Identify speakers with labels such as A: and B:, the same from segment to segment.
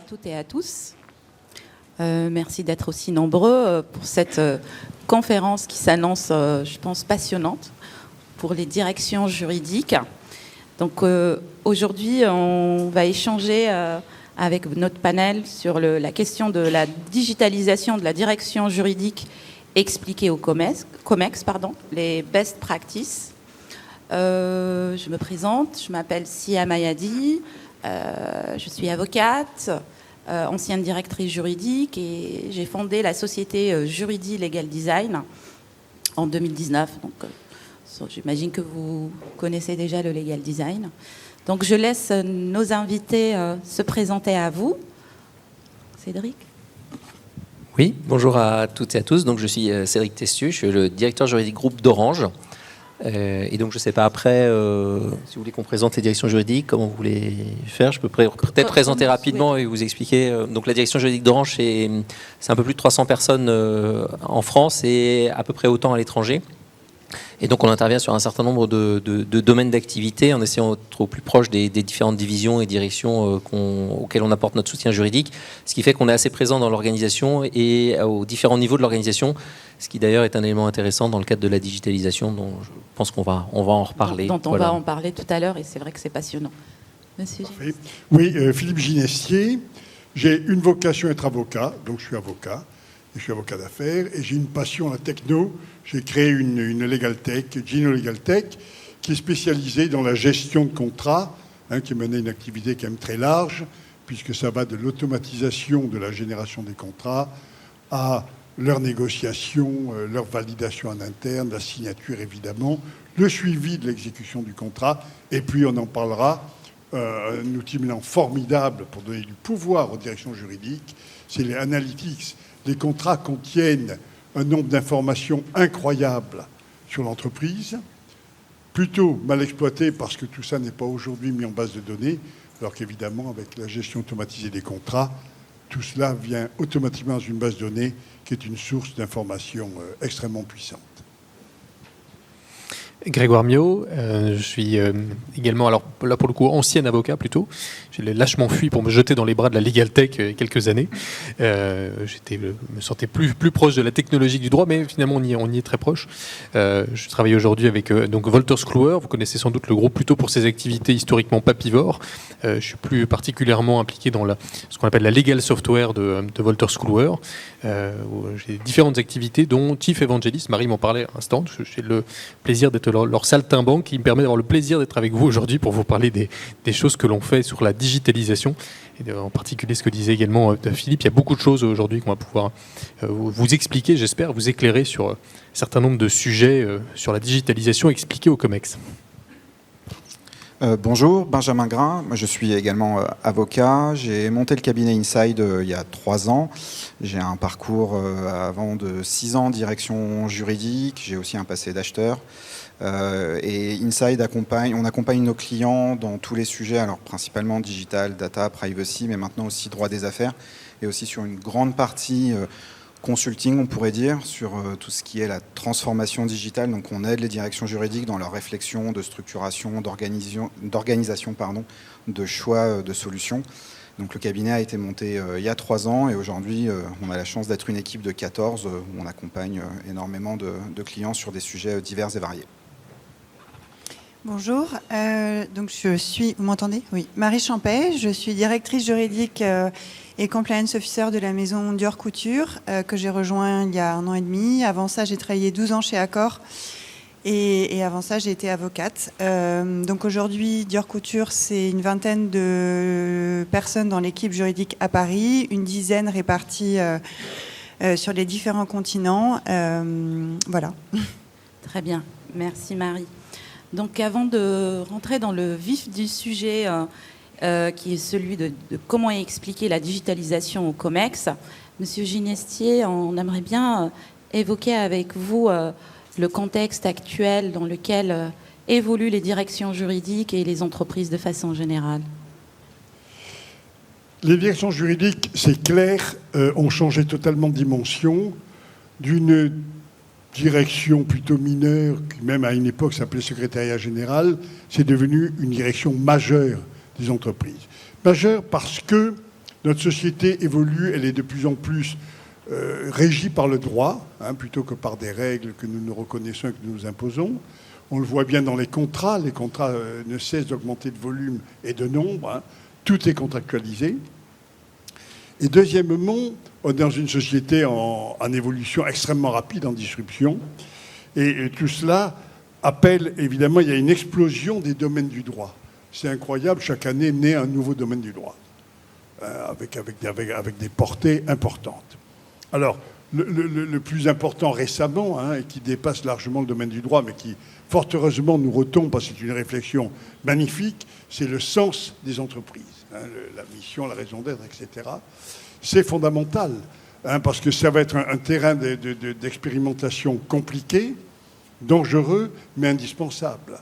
A: toutes et à tous. Merci d'être aussi nombreux pour cette conférence qui s'annonce, je pense, passionnante pour les directions juridiques. Donc aujourd'hui, on va échanger avec notre panel sur la question de la digitalisation de la direction juridique expliquée au COMEX, les best practices. Je me présente, je m'appelle Sia Mayadi, je suis avocate, ancienne directrice juridique et j'ai fondé la société Juridi Legal Design en 2019. Donc, j'imagine que vous connaissez déjà le legal design. Donc je laisse nos invités se présenter à vous. Cédric ?
B: Oui, bonjour à toutes et à tous. Donc je suis Cédric Tessieux, je suis le directeur juridique groupe d'Orange. Et donc je ne sais pas après, si vous voulez qu'on présente les directions juridiques, comment vous voulez faire. Je peux peut-être présenter rapidement et vous expliquer. Donc la direction juridique d'Orange, c'est un peu plus de 300 personnes en France et à peu près autant à l'étranger. Et donc on intervient sur un certain nombre de domaines d'activité en essayant d'être au plus proche des différentes divisions et directions auxquelles on apporte notre soutien juridique, ce qui fait qu'on est assez présent dans l'organisation et aux différents niveaux de l'organisation, ce qui d'ailleurs est un élément intéressant dans le cadre de la digitalisation dont je pense qu'on va en reparler.
A: Dont on va en parler tout à l'heure et c'est vrai que c'est passionnant. Monsieur Ginestier.
C: Oui, Philippe Ginestier, j'ai une vocation à être avocat, donc je suis avocat. Je suis avocat d'affaires et j'ai une passion à la techno. J'ai créé une Legal Tech, Gino Legal Tech, qui est spécialisée dans la gestion de contrats, qui menait une activité quand même très large, puisque ça va de l'automatisation de la génération des contrats à leur négociation, leur validation en interne, la signature évidemment, le suivi de l'exécution du contrat, et puis on en parlera, un outil maintenant formidable pour donner du pouvoir aux directions juridiques, c'est les analytics. Les contrats contiennent un nombre d'informations incroyables sur l'entreprise, plutôt mal exploité parce que tout ça n'est pas aujourd'hui mis en base de données, alors qu'évidemment, avec la gestion automatisée des contrats, tout cela vient automatiquement dans une base de données qui est une source d'informations extrêmement puissante.
D: Grégoire Miot, je suis également, alors là pour le coup, ancien avocat plutôt. Je l'ai lâchement fui pour me jeter dans les bras de la Legal Tech il y a quelques années. Me sentais plus proche de la technologie que du droit, mais finalement on y est très proche. Je travaille aujourd'hui avec donc Wolters Kluwer. Vous connaissez sans doute le groupe plutôt pour ses activités historiquement papivores. Je suis plus particulièrement impliqué dans ce qu'on appelle la legal software de Wolters Kluwer. J'ai différentes activités, dont Chief Evangelist. Marie m'en parlait à l'instant. J'ai le plaisir d'être leur saltimbanque qui me permet d'avoir le plaisir d'être avec vous aujourd'hui pour vous parler des choses que l'on fait sur la digitalisation. Et en particulier ce que disait également Philippe, il y a beaucoup de choses aujourd'hui qu'on va pouvoir vous expliquer, j'espère, vous éclairer sur un certain nombre de sujets sur la digitalisation expliqués au COMEX.
E: Bonjour, Benjamin Grain. Moi, je suis également avocat. J'ai monté le cabinet Inside il y a 3 ans. J'ai un parcours avant de 6 ans en direction juridique. J'ai aussi un passé d'acheteur. Et Inside on accompagne nos clients dans tous les sujets, alors principalement digital, data, privacy, mais maintenant aussi droit des affaires, et aussi sur une grande partie consulting, on pourrait dire, sur tout ce qui est la transformation digitale. Donc on aide les directions juridiques dans leur réflexion de structuration, d'organisation, de choix de solutions. Donc le cabinet a été monté il y a 3 ans et aujourd'hui on a la chance d'être une équipe de 14 où on accompagne énormément de clients sur des sujets divers et variés.
F: Bonjour, donc vous m'entendez ? Oui, Marie Champet, je suis directrice juridique et compliance officer de la maison Dior Couture que j'ai rejoint il y a 1 an et demi. Avant ça, j'ai travaillé 12 ans chez Accor et avant ça, j'ai été avocate. Donc aujourd'hui, Dior Couture, c'est une vingtaine de personnes dans l'équipe juridique à Paris, une dizaine réparties sur les différents continents. Voilà.
A: Très bien, merci Marie. Donc avant de rentrer dans le vif du sujet qui est celui de comment expliquer la digitalisation au COMEX, Monsieur Ginestier, on aimerait bien évoquer avec vous le contexte actuel dans lequel évoluent les directions juridiques et les entreprises de façon générale.
C: Les directions juridiques, c'est clair, ont changé totalement de dimension d'une direction plutôt mineure, qui même à une époque s'appelait secrétariat général, c'est devenu une direction majeure des entreprises. Majeure parce que Notre société évolue, elle est de plus en plus régie par le droit, plutôt que par des règles que nous reconnaissons et que nous nous imposons. On le voit bien dans les contrats ne cessent d'augmenter de volume et de nombre, tout est contractualisé. Et deuxièmement, on est dans une société en évolution extrêmement rapide, en disruption, et tout cela appelle, évidemment, il y a une explosion des domaines du droit. C'est incroyable, chaque année naît un nouveau domaine du droit, avec des portées importantes. Alors, le plus important récemment, et qui dépasse largement le domaine du droit, mais qui, fort heureusement, nous retombe, parce que c'est une réflexion magnifique, c'est le sens des entreprises, la mission, la raison d'être, etc. C'est fondamental, parce que ça va être un terrain d'expérimentation compliqué, dangereux, mais indispensable.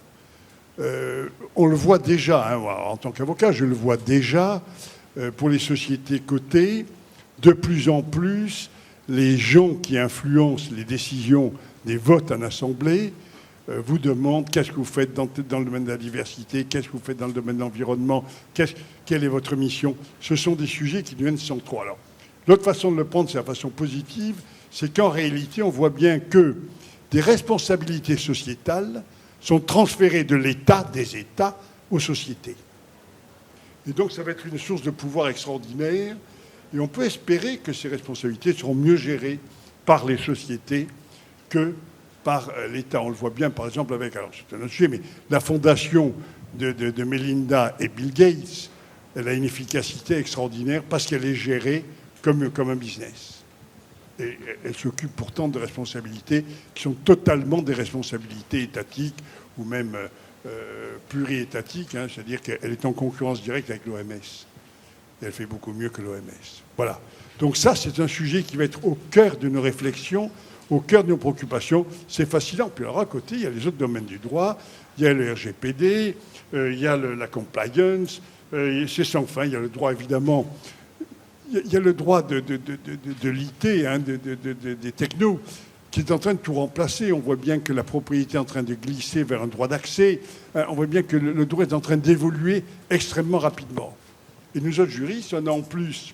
C: On le voit déjà, en tant qu'avocat, je le vois déjà, pour les sociétés cotées, de plus en plus, les gens qui influencent les décisions des votes en assemblée vous demandent qu'est-ce que vous faites dans le domaine de la diversité, qu'est-ce que vous faites dans le domaine de l'environnement, quelle est votre mission. Ce sont des sujets qui deviennent centraux. Alors, l'autre façon de le prendre, c'est la façon positive, c'est qu'en réalité, on voit bien que des responsabilités sociétales sont transférées de l'État, des États, aux sociétés. Et donc, ça va être une source de pouvoir extraordinaire. Et on peut espérer que ces responsabilités seront mieux gérées par les sociétés que par l'État. On le voit bien, par exemple, avec, alors c'est un autre sujet, mais la fondation de Melinda et Bill Gates, elle a une efficacité extraordinaire parce qu'elle est gérée comme un business. Et elle s'occupe pourtant de responsabilités qui sont totalement des responsabilités étatiques ou même pluriétatiques, c'est-à-dire qu'elle est en concurrence directe avec l'OMS. Et elle fait beaucoup mieux que l'OMS. Voilà. Donc ça, c'est un sujet qui va être au cœur de nos réflexions, au cœur de nos préoccupations. C'est fascinant. Puis alors à côté, il y a les autres domaines du droit, il y a le RGPD, il y a la compliance, c'est sans fin. Il y a le droit, évidemment, il y a le droit de l'IT, des technos, qui est en train de tout remplacer. On voit bien que la propriété est en train de glisser vers un droit d'accès. On voit bien que le droit est en train d'évoluer extrêmement rapidement. Et nous autres juristes, on a en plus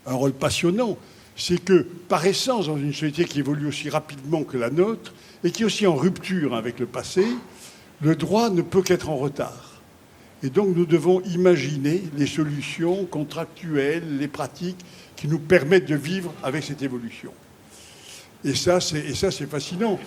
C: un rôle passionnant. C'est que, par essence, dans une société qui évolue aussi rapidement que la nôtre, et qui est aussi en rupture avec le passé, le droit ne peut qu'être en retard. Et donc nous devons imaginer les solutions contractuelles, les pratiques qui nous permettent de vivre avec cette évolution. Et ça, c'est fascinant.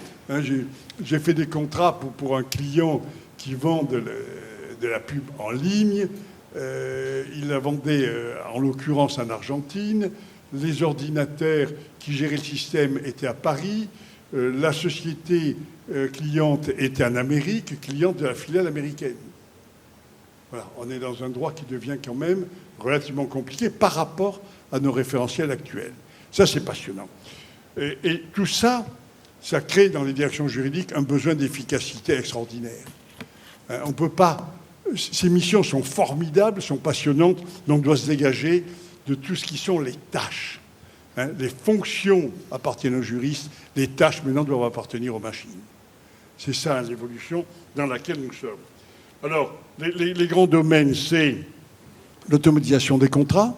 C: J'ai fait des contrats pour un client qui vend de la pub en ligne. Il la vendait, en l'occurrence, en Argentine. Les ordinateurs qui géraient le système étaient à Paris. La société cliente était en Amérique, cliente de la filiale américaine. Voilà, on est dans un droit qui devient quand même relativement compliqué par rapport à nos référentiels actuels. Ça, c'est passionnant. Et tout ça, ça crée dans les directions juridiques un besoin d'efficacité extraordinaire. On ne peut pas... Ces missions sont formidables, sont passionnantes, donc on doit se dégager de tout ce qui sont les tâches. Les fonctions appartiennent aux juristes, les tâches maintenant doivent appartenir aux machines. C'est ça l'évolution dans laquelle nous sommes. Alors, les grands domaines, c'est l'automatisation des contrats,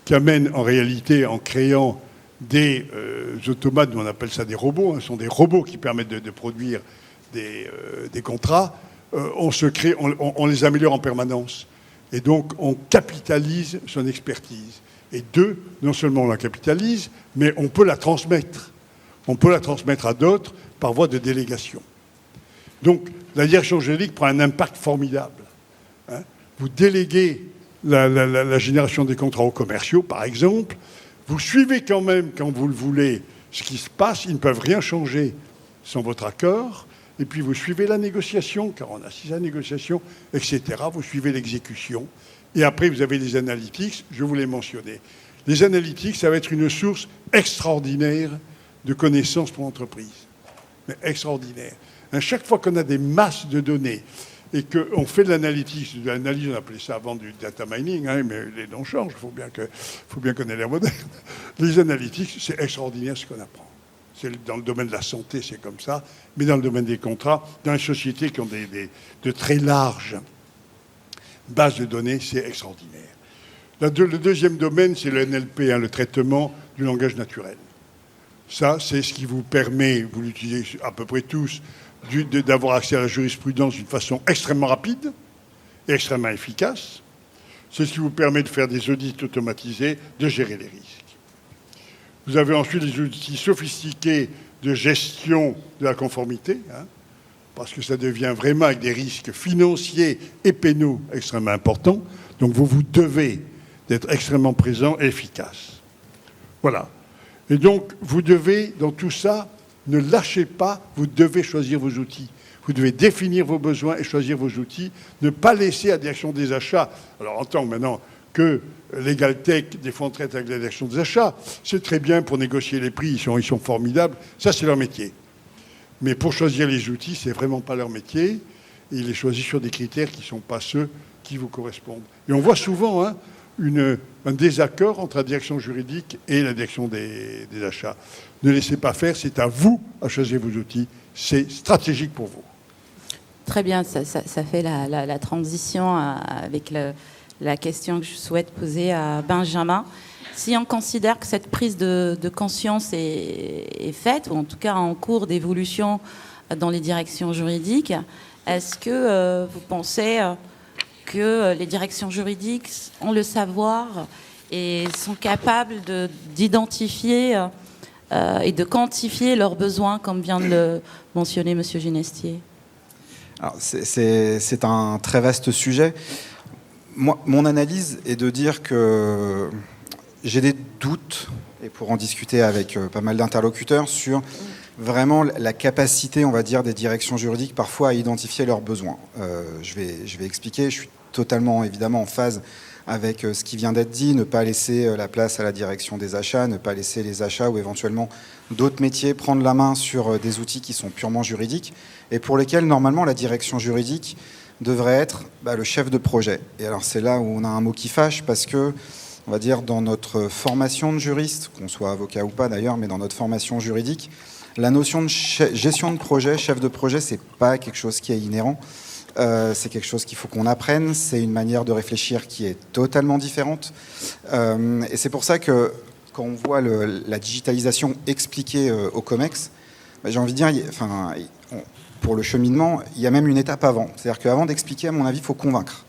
C: qui amène en réalité, en créant des automates, on appelle ça des robots, ce sont des robots qui permettent de produire des contrats. On les améliore en permanence. Et donc, on capitalise son expertise. Et non seulement on la capitalise, mais on peut la transmettre. On peut la transmettre à d'autres par voie de délégation. Donc, la direction juridique prend un impact formidable. Vous déléguez la génération des contrats aux commerciaux, par exemple. Vous suivez quand même, quand vous le voulez, ce qui se passe. Ils ne peuvent rien changer sans votre accord. Et puis vous suivez la négociation, car on assiste à la négociation, etc. Vous suivez l'exécution. Et après, vous avez les analytics, je vous l'ai mentionné. Les analytics, ça va être une source extraordinaire de connaissances pour l'entreprise. Mais extraordinaire. Chaque fois qu'on a des masses de données et qu'on fait de l'analytique, de l'analyse, on appelait ça avant du data mining, mais les noms changent, il faut bien qu'on ait l'air moderne. Les analytics, c'est extraordinaire ce qu'on apprend. Dans le domaine de la santé, c'est comme ça, mais dans le domaine des contrats, dans les sociétés qui ont de très larges bases de données, c'est extraordinaire. Le deuxième domaine, c'est le NLP, le traitement du langage naturel. Ça, c'est ce qui vous permet, vous l'utilisez à peu près tous, d'avoir accès à la jurisprudence d'une façon extrêmement rapide et extrêmement efficace. C'est ce qui vous permet de faire des audits automatisés, de gérer les risques. Vous avez ensuite des outils sophistiqués de gestion de la conformité, parce que ça devient vraiment avec des risques financiers et pénaux extrêmement importants. Donc vous devez d'être extrêmement présent et efficace. Voilà. Et donc, vous devez, dans tout ça, ne lâchez pas, vous devez choisir vos outils. Vous devez définir vos besoins et choisir vos outils. Ne pas laisser à la direction des achats. Alors, en tant que maintenant que LegalTech, des fonds de traite avec la direction des achats, c'est très bien pour négocier les prix, ils sont formidables. Ça, c'est leur métier. Mais pour choisir les outils, c'est vraiment pas leur métier. Et ils les choisissent sur des critères qui ne sont pas ceux qui vous correspondent. Et on voit souvent un désaccord entre la direction juridique et la direction des achats. Ne laissez pas faire, c'est à vous à choisir vos outils. C'est stratégique pour vous.
A: Très bien, ça fait la transition avec la question que je souhaite poser à Benjamin. Si on considère que cette prise de conscience est faite, ou en tout cas en cours d'évolution dans les directions juridiques, est-ce que vous pensez que les directions juridiques ont le savoir et sont capables d'identifier et de quantifier leurs besoins, comme vient de le mentionner M. Ginestier?
E: Alors, c'est un très vaste sujet. Moi, mon analyse est de dire que j'ai des doutes, et pour en discuter avec pas mal d'interlocuteurs, sur vraiment la capacité, on va dire, des directions juridiques parfois à identifier leurs besoins. Je vais expliquer. Je suis totalement, évidemment, en phase avec ce qui vient d'être dit, ne pas laisser la place à la direction des achats, ne pas laisser les achats ou éventuellement d'autres métiers prendre la main sur des outils qui sont purement juridiques et pour lesquels, normalement, la direction juridique devrait être le chef de projet. Et alors, c'est là où on a un mot qui fâche parce que, on va dire, dans notre formation de juriste, qu'on soit avocat ou pas d'ailleurs, mais dans notre formation juridique, la notion de gestion de projet, chef de projet, c'est pas quelque chose qui est inhérent. C'est quelque chose qu'il faut qu'on apprenne. C'est une manière de réfléchir qui est totalement différente. Et c'est pour ça que quand on voit la digitalisation expliquée au COMEX, j'ai envie de dire, pour le cheminement, il y a même une étape avant. C'est-à-dire qu'avant d'expliquer, à mon avis, il faut convaincre.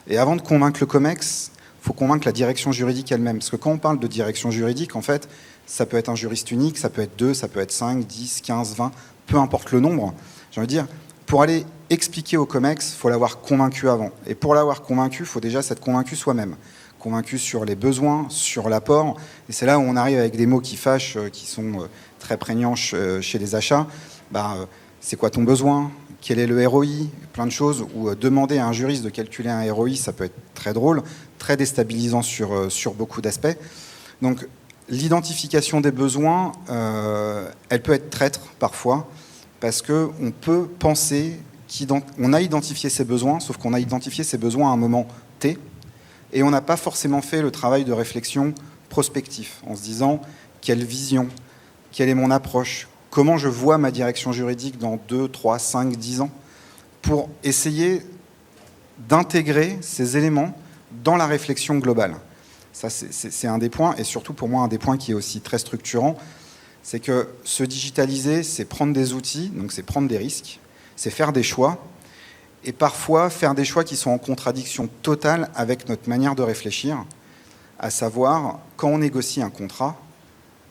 E: Et avant de convaincre le COMEX, il faut convaincre la direction juridique elle-même. Parce que quand on parle de direction juridique, en fait, ça peut être un juriste unique, ça peut être 2, ça peut être 5, 10, 15, 20, peu importe le nombre. J'ai envie de dire, pour aller expliquer au COMEX, il faut l'avoir convaincu avant. Et pour l'avoir convaincu, il faut déjà s'être convaincu soi-même. Convaincu sur les besoins, sur l'apport. Et c'est là où on arrive avec des mots qui fâchent, qui sont très prégnants chez les achats. C'est quoi ton besoin? Quel est le ROI? Plein de choses. Ou demander à un juriste de calculer un ROI, ça peut être très drôle, très déstabilisant sur beaucoup d'aspects. Donc, l'identification des besoins, elle peut être traître parfois, parce qu'on peut penser qu'on a identifié ses besoins, sauf qu'on a identifié ses besoins à un moment T, et on n'a pas forcément fait le travail de réflexion prospectif, en se disant quelle vision, quelle est mon approche, comment je vois ma direction juridique dans 2, 3, 5, 10 ans, pour essayer d'intégrer ces éléments dans la réflexion globale. Ça, c'est un des points, et surtout pour moi un des points qui est aussi très structurant, c'est que se digitaliser, c'est prendre des outils, donc c'est prendre des risques, c'est faire des choix, et parfois faire des choix qui sont en contradiction totale avec notre manière de réfléchir, à savoir, quand on négocie un contrat,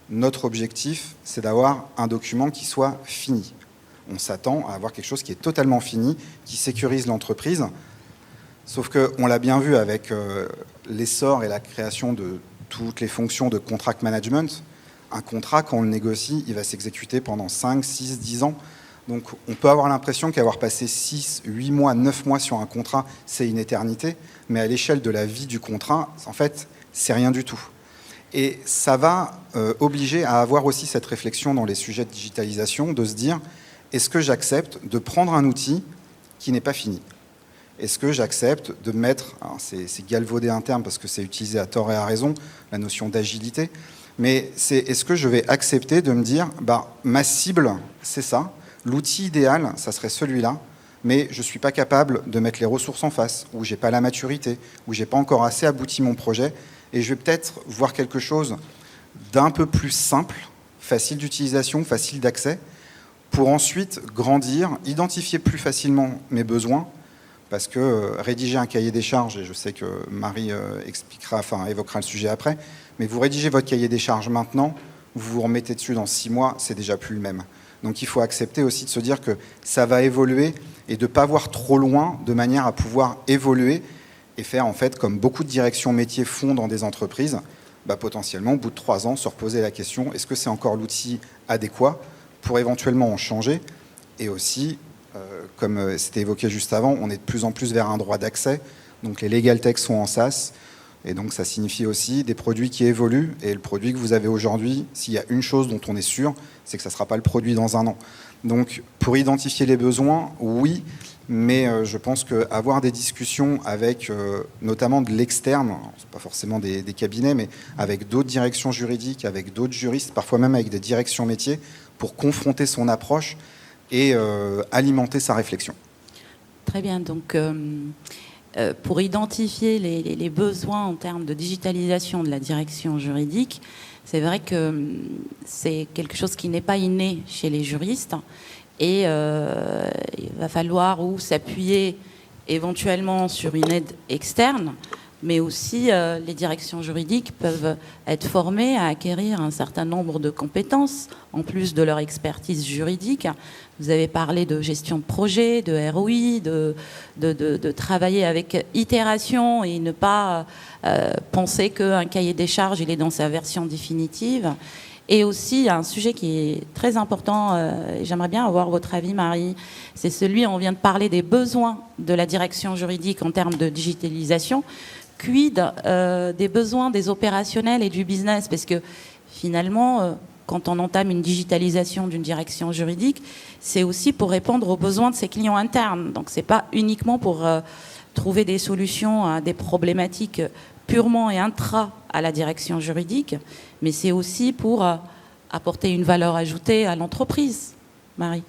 E: notre objectif, c'est d'avoir un document qui soit fini. On s'attend à avoir quelque chose qui est totalement fini, qui sécurise l'entreprise, sauf qu'on l'a bien vu avec l'essor et la création de toutes les fonctions de contract management. Un contrat, quand on le négocie, il va s'exécuter pendant 5, 6, 10 ans. Donc on peut avoir l'impression qu'avoir passé 6, 8 mois, 9 mois sur un contrat, c'est une éternité, mais à l'échelle de la vie du contrat, en fait, c'est rien du tout. Et ça va obliger à avoir aussi cette réflexion dans les sujets de digitalisation, de se dire, est-ce que j'accepte de prendre un outil qui n'est pas fini? Est-ce que j'accepte de mettre, c'est galvaudé un terme parce que c'est utilisé à tort et à raison, la notion d'agilité, mais est-ce que je vais accepter de me dire, ma cible, c'est ça, l'outil idéal, ça serait celui-là, mais je ne suis pas capable de mettre les ressources en face, ou je n'ai pas la maturité, ou je n'ai pas encore assez abouti mon projet, et je vais peut-être voir quelque chose d'un peu plus simple, facile d'utilisation, facile d'accès, pour ensuite grandir, identifier plus facilement mes besoins, parce que rédiger un cahier des charges, et je sais que Marie évoquera le sujet après, mais vous rédigez votre cahier des charges maintenant, vous vous remettez dessus dans 6 mois, c'est déjà plus le même. Donc il faut accepter aussi de se dire que ça va évoluer et de ne pas voir trop loin de manière à pouvoir évoluer et faire en fait comme beaucoup de directions métiers font dans des entreprises, potentiellement au bout de 3 ans se reposer la question est-ce que c'est encore l'outil adéquat pour éventuellement en changer. Et aussi, comme c'était évoqué juste avant, on est de plus en plus vers un droit d'accès, donc les legal tech sont en SaaS. Et donc ça signifie aussi des produits qui évoluent. Et le produit que vous avez aujourd'hui, s'il y a une chose dont on est sûr, c'est que ça ne sera pas le produit dans un an. Donc pour identifier les besoins, oui, mais je pense qu'avoir des discussions avec notamment de l'externe, ce n'est pas forcément des cabinets, mais avec d'autres directions juridiques, avec d'autres juristes, parfois même avec des directions métiers, pour confronter son approche et alimenter sa réflexion.
A: Très bien, donc... pour identifier les besoins en termes de digitalisation de la direction juridique, c'est vrai que c'est quelque chose qui n'est pas inné chez les juristes et il va falloir ou s'appuyer éventuellement sur une aide externe, mais aussi les directions juridiques peuvent être formées à acquérir un certain nombre de compétences en plus de leur expertise juridique. Vous avez parlé de gestion de projet, de ROI, de travailler avec itération et ne pas penser qu'un cahier des charges, il est dans sa version définitive. Et aussi, un sujet qui est très important, et j'aimerais bien avoir votre avis, Marie, c'est celui, on vient de parler des besoins de la direction juridique en termes de digitalisation. Quid des besoins des opérationnels et du business? Parce que finalement, quand on entame une digitalisation d'une direction juridique, c'est aussi pour répondre aux besoins de ses clients internes. Donc, ce n'est pas uniquement pour trouver des solutions à des problématiques purement et intra à la direction juridique, mais c'est aussi pour apporter une valeur ajoutée à l'entreprise. Marie?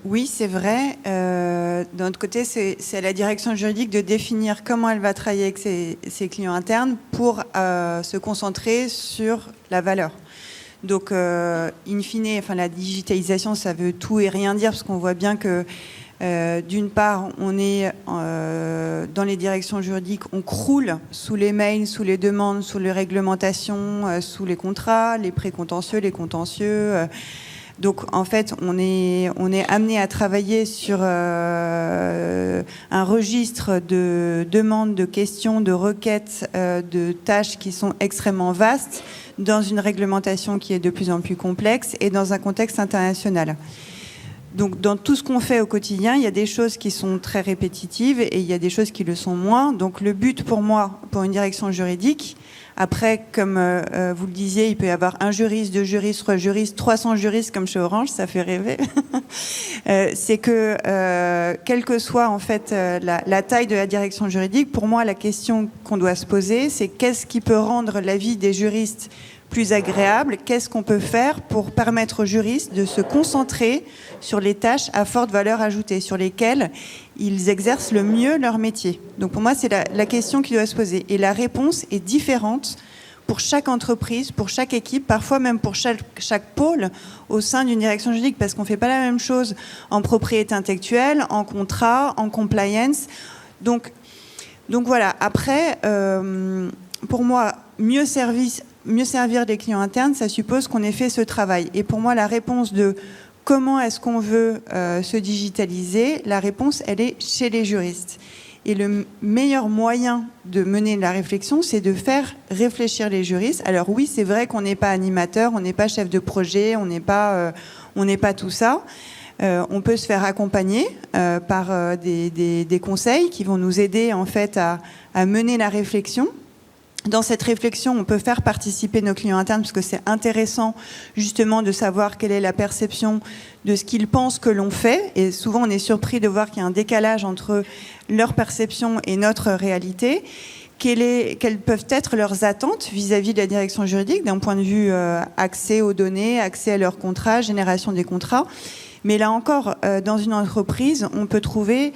F: Oui, c'est vrai. D'un autre côté, c'est à la direction juridique de définir comment elle va travailler avec ses clients internes pour se concentrer sur la valeur. Donc, in fine, la digitalisation, ça veut tout et rien dire, parce qu'on voit bien que, d'une part, on est dans les directions juridiques, on croule sous les mails, sous les demandes, sous les réglementations, sous les contrats, les précontentieux, les contentieux. Donc, en fait, on est amené à travailler sur un registre de demandes, de questions, de requêtes, de tâches qui sont extrêmement vastes, dans une réglementation qui est de plus en plus complexe et dans un contexte international. Donc, dans tout ce qu'on fait au quotidien, il y a des choses qui sont très répétitives et il y a des choses qui le sont moins. Donc, le but pour moi, pour une direction juridique, après, comme vous le disiez, il peut y avoir un juriste, 2 juristes, 3 juristes, 300 juristes comme chez Orange, ça fait rêver. C'est que, quelle que soit en fait la taille de la direction juridique, pour moi, la question qu'on doit se poser, c'est qu'est-ce qui peut rendre la vie des juristes plus agréable? Qu'est-ce qu'on peut faire pour permettre aux juristes de se concentrer sur les tâches à forte valeur ajoutée, sur lesquelles ils exercent le mieux leur métier? Donc pour moi, c'est la question qui doit se poser. Et la réponse est différente pour chaque entreprise, pour chaque équipe, parfois même pour chaque pôle au sein d'une direction juridique, parce qu'on ne fait pas la même chose en propriété intellectuelle, en contrat, en compliance. Donc voilà. Après, pour moi, mieux servir les clients internes, ça suppose qu'on ait fait ce travail. Et pour moi, la réponse de comment est-ce qu'on veut se digitaliser, la réponse, elle est chez les juristes. Et le meilleur moyen de mener la réflexion, c'est de faire réfléchir les juristes. Alors oui, c'est vrai qu'on n'est pas animateur, on n'est pas chef de projet, on n'est pas tout ça. On peut se faire accompagner par des conseils qui vont nous aider en fait à mener la réflexion. Dans cette réflexion, on peut faire participer nos clients internes parce que c'est intéressant justement de savoir quelle est la perception de ce qu'ils pensent que l'on fait. Et souvent, on est surpris de voir qu'il y a un décalage entre leur perception et notre réalité. Quelles peuvent être leurs attentes vis-à-vis de la direction juridique d'un point de vue accès aux données, accès à leurs contrats, génération des contrats. Mais là encore, dans une entreprise, on peut trouver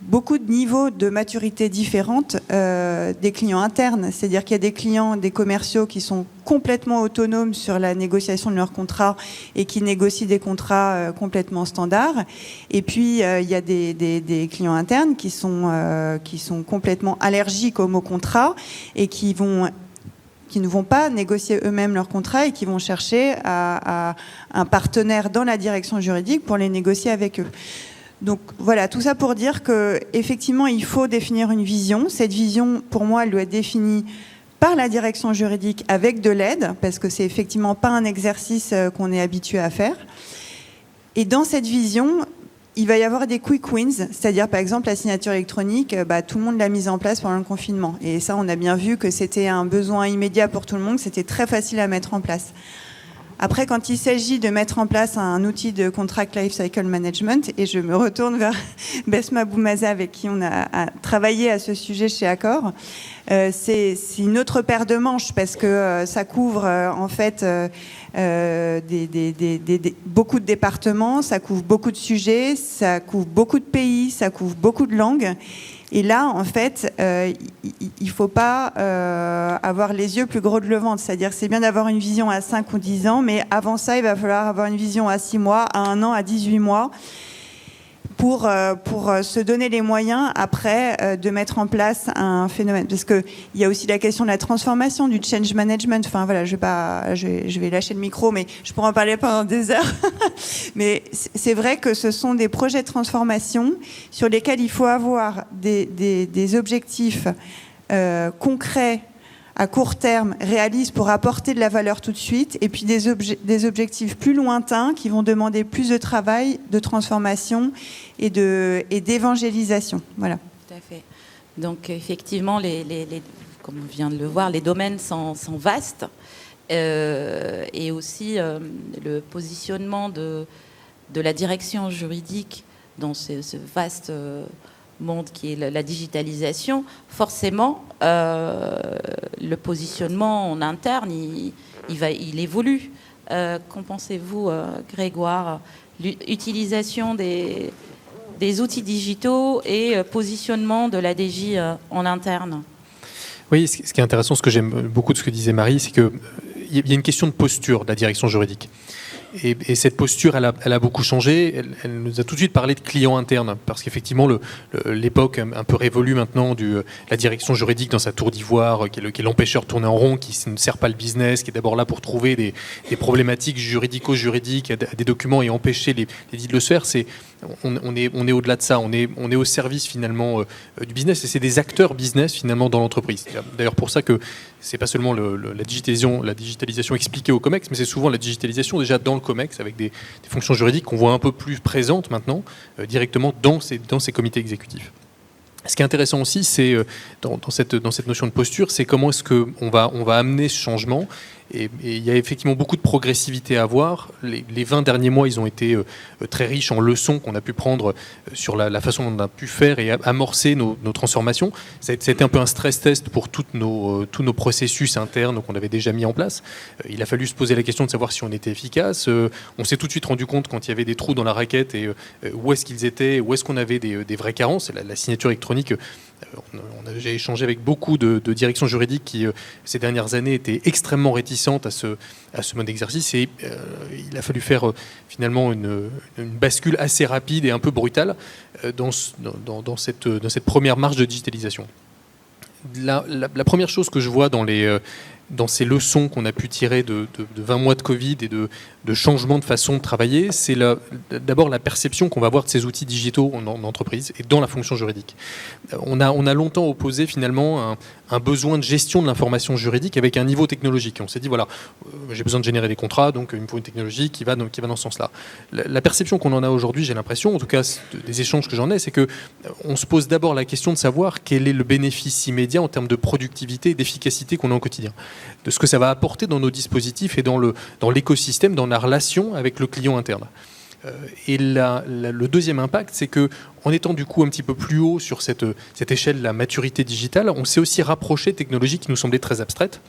F: beaucoup de niveaux de maturité différentes des clients internes. C'est-à-dire qu'il y a des clients, des commerciaux qui sont complètement autonomes sur la négociation de leurs contrats et qui négocient des contrats complètement standards. Et puis, il y a des clients internes qui sont complètement allergiques au mot contrat et qui ne vont pas négocier eux-mêmes leurs contrats et qui vont chercher à un partenaire dans la direction juridique pour les négocier avec eux. Donc voilà, tout ça pour dire qu'effectivement, il faut définir une vision. Cette vision, pour moi, elle doit être définie par la direction juridique avec de l'aide, parce que c'est effectivement pas un exercice qu'on est habitué à faire. Et dans cette vision, il va y avoir des quick wins, c'est-à-dire par exemple la signature électronique, tout le monde l'a mise en place pendant le confinement. Et ça, on a bien vu que c'était un besoin immédiat pour tout le monde, c'était très facile à mettre en place. Après, quand il s'agit de mettre en place un outil de Contract Lifecycle Management, et je me retourne vers Besma Boumaza, avec qui on a travaillé à ce sujet chez Accor, c'est une autre paire de manches, parce que ça couvre en fait beaucoup de départements, ça couvre beaucoup de sujets, ça couvre beaucoup de pays, ça couvre beaucoup de langues. Et là, en fait, il ne faut pas avoir les yeux plus gros que le ventre. C'est-à-dire que c'est bien d'avoir une vision à 5 ou 10 ans, mais avant ça, il va falloir avoir une vision à 6 mois, à 1 an, à 18 mois, pour se donner les moyens, après, de mettre en place un phénomène. Parce qu'il y a aussi la question de la transformation, du change management. Enfin, voilà, je vais lâcher le micro, mais je pourrais en parler pendant des heures. Mais c'est vrai que ce sont des projets de transformation sur lesquels il faut avoir des objectifs concrets, à court terme, réalistes pour apporter de la valeur tout de suite, et puis des objectifs plus lointains qui vont demander plus de travail, de transformation et d'évangélisation. Voilà.
A: Tout à fait. Donc effectivement, comme on vient de le voir, les domaines sont vastes, et aussi le positionnement de la direction juridique dans ce vaste monde qui est la digitalisation, forcément, le positionnement en interne, il évolue. Qu'en pensez-vous, Grégoire? L'utilisation des outils digitaux et positionnement de la DJ en interne.
D: Oui, ce qui est intéressant, ce que j'aime beaucoup de ce que disait Marie, c'est qu'il y a une question de posture de la direction juridique. Et cette posture, elle a beaucoup changé. Elle nous a tout de suite parlé de clients internes, parce qu'effectivement, l'époque un peu révolue maintenant de la direction juridique dans sa tour d'ivoire, qui est l'empêcheur de tourner en rond, qui ne sert pas le business, qui est d'abord là pour trouver des problématiques juridico-juridiques à des documents et empêcher les dits de le se faire. On est au-delà de ça. On est au service finalement du business, et c'est des acteurs business finalement dans l'entreprise. D'ailleurs pour ça que c'est pas seulement la digitalisation expliquée au COMEX, mais c'est souvent la digitalisation déjà dans le COMEX, avec des fonctions juridiques qu'on voit un peu plus présentes maintenant directement dans ces comités exécutifs. Ce qui est intéressant aussi, c'est dans cette notion de posture, c'est comment est-ce qu'on va amener ce changement. Et il y a effectivement beaucoup de progressivité à avoir. Les 20 derniers mois, ils ont été très riches en leçons qu'on a pu prendre sur la façon dont on a pu faire et amorcer nos transformations. Ça a été un peu un stress test pour tous nos processus internes qu'on avait déjà mis en place. Il a fallu se poser la question de savoir si on était efficace. On s'est tout de suite rendu compte quand il y avait des trous dans la raquette et où est-ce qu'ils étaient, où est-ce qu'on avait des vraies carences. La signature électronique, j'ai échangé avec beaucoup de directions juridiques qui, ces dernières années, étaient extrêmement réticentes à ce mode d'exercice, et il a fallu faire finalement une bascule assez rapide et un peu brutale dans cette première marche de digitalisation. La première chose que je vois dans ces leçons qu'on a pu tirer de 20 mois de Covid et de changement de façon de travailler, c'est d'abord la perception qu'on va avoir de ces outils digitaux en entreprise et dans la fonction juridique. On a longtemps opposé finalement un besoin de gestion de l'information juridique avec un niveau technologique. On s'est dit, voilà, j'ai besoin de générer des contrats, donc il me faut une technologie qui va dans ce sens-là. La perception qu'on en a aujourd'hui, j'ai l'impression, en tout cas des échanges que j'en ai, c'est qu'on se pose d'abord la question de savoir quel est le bénéfice immédiat en termes de productivité et d'efficacité qu'on a au quotidien, de ce que ça va apporter dans nos dispositifs et dans l'écosystème, dans la relation avec le client interne. Et le deuxième impact, c'est qu'en étant du coup un petit peu plus haut sur cette échelle de la maturité digitale, on s'est aussi rapproché de technologies qui nous semblaient très abstraites.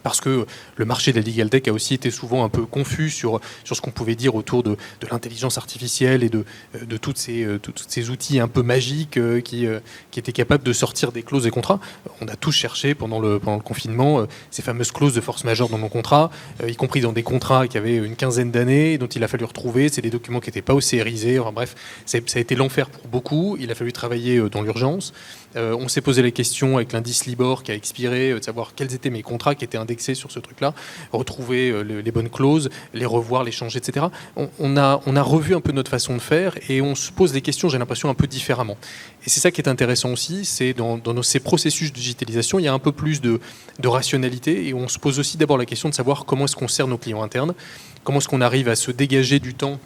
D: parce que le marché de la legal tech a aussi été souvent un peu confus sur ce qu'on pouvait dire autour de l'intelligence artificielle et de tous ces outils un peu magiques qui étaient capables de sortir des clauses des contrats. On a tous cherché pendant le confinement ces fameuses clauses de force majeure dans nos contrats, y compris dans des contrats qui avaient une quinzaine d'années, dont il a fallu retrouver. C'est des documents qui n'étaient pas OCRisés. Enfin, bref, ça a été l'enfer pour beaucoup. Il a fallu travailler dans l'urgence. On s'est posé la question avec l'indice Libor qui a expiré, de savoir quels étaient mes contrats qui étaient indexés sur ce truc-là, retrouver les bonnes clauses, les revoir, les changer, etc. On a revu un peu notre façon de faire et on se pose des questions, j'ai l'impression, un peu différemment. Et c'est ça qui est intéressant aussi, c'est dans ces processus de digitalisation, il y a un peu plus de rationalité et on se pose aussi d'abord la question de savoir comment est-ce qu'on sert nos clients internes, comment est-ce qu'on arrive à se dégager du temps